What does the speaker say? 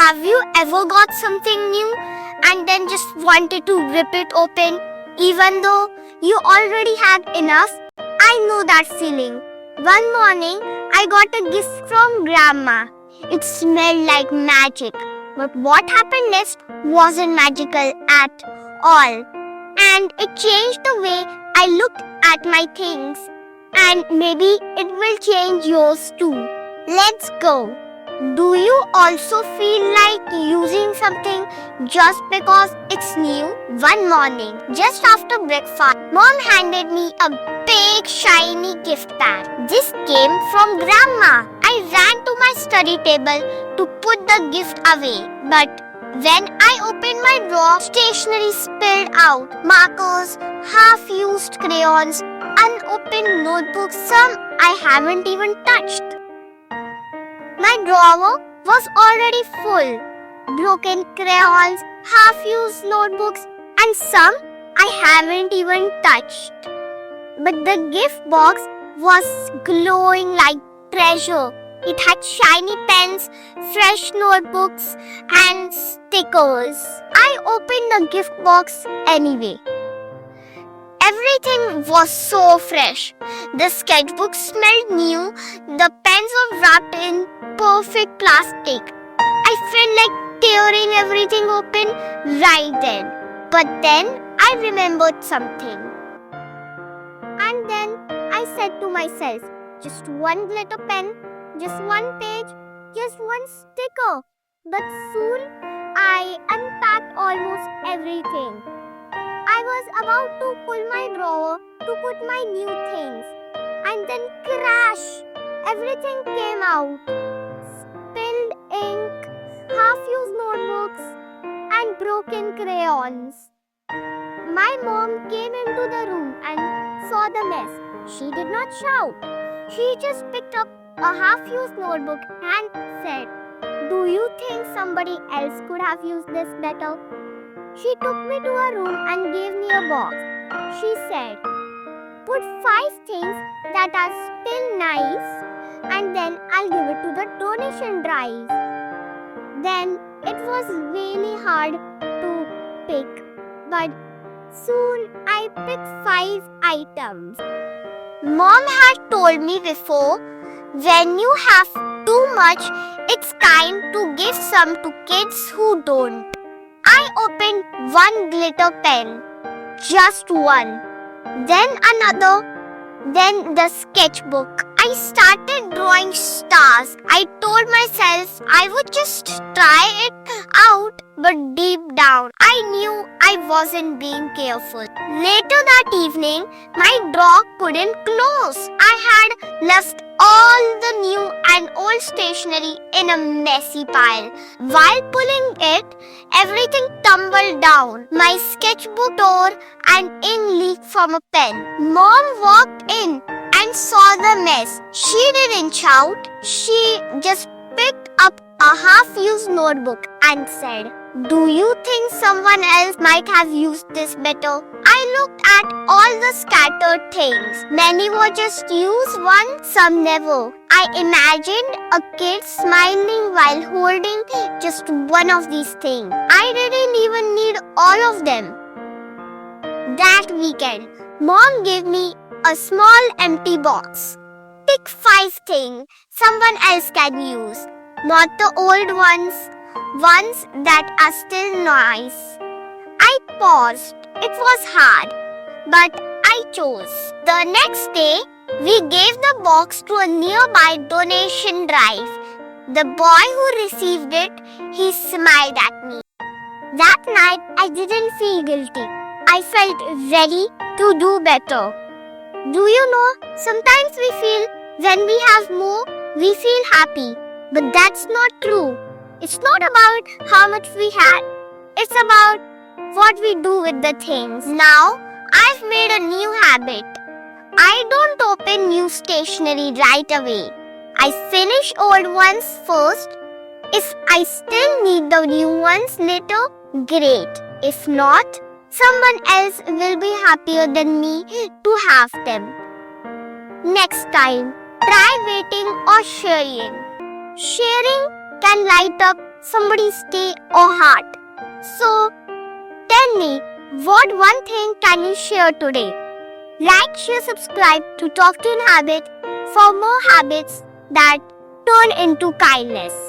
Have you ever got something new and then just wanted to rip it open even though you already had enough? I know that feeling. One morning, I got a gift from Grandma. It smelled like magic. But what happened next wasn't magical at all. And it changed the way I looked at my things. And maybe it will change yours too. Let's go. Do you also feel like using something just because it's new? One morning, just after breakfast, Mom handed me a big shiny gift bag. This came from Grandma. I ran to my study table to put the gift away. But when I opened my drawer, stationery spilled out. Markers, half-used crayons, unopened notebooks, some I haven't even touched. My drawer was already full. Broken crayons, half-used notebooks, and some I haven't even touched. But the gift box was glowing like treasure. It had shiny pens, fresh notebooks, and stickers. I opened the gift box anyway. Everything was so fresh. The sketchbook smelled new. The pens were wrapped in perfect plastic. I felt like tearing everything open right then. But then I remembered something. And then I said to myself, just one glitter pen, just one page, just one sticker. But soon I unpacked almost everything. I was about to pull my drawer to put my new things. And then crash! Everything came out. Spilled ink, half-used notebooks, and broken crayons. My mom came into the room and saw the mess. She did not shout. She just picked up a half-used notebook and said, "Do you think somebody else could have used this better?" She took me to a room and gave me a box. She said, "Put 5 things that are still nice and then I'll give it to the donation drive." Then it was really hard to pick, but soon I picked 5 items. Mom had told me before, when you have too much, it's kind to give some to kids who don't. I opened one glitter pen, just one, then another, then the sketchbook. I started drawing stars. I told myself I would just try it out, but deep down, I knew I wasn't being careful. Later that evening, my drawer couldn't close. I had left all the new and old stationery in a messy pile. While pulling it, everything tumbled down. My sketchbook tore and ink leaked from a pen. Mom walked in and saw the mess. She didn't shout. She just picked up a half-used notebook and said, "Do you think someone else might have used this better?" I looked at all the scattered things. Many were just used once, some never. I imagined a kid smiling while holding just one of these things. I didn't even need all of them. That weekend, Mom gave me a small empty box. Pick 5 things someone else can use, not the old ones that are still nice. I paused. It was hard, but I chose. The next day, we gave the box to a nearby donation drive. The boy who received it, he smiled at me. That night, I didn't feel guilty. I felt ready to do better. Do you know, sometimes we feel when we have more, we feel happy. But that's not true. It's not about how much we had. It's about what we do with the things. Now, I've made a new habit. I don't open new stationery right away. I finish old ones first. If I still need the new ones later, great. If not, someone else will be happier than me to have them. Next time, try waiting or sharing. Sharing can light up somebody's day or heart. So, tell me, what one thing can you share today? Like, share, subscribe to Talk to Habit for more habits that turn into kindness.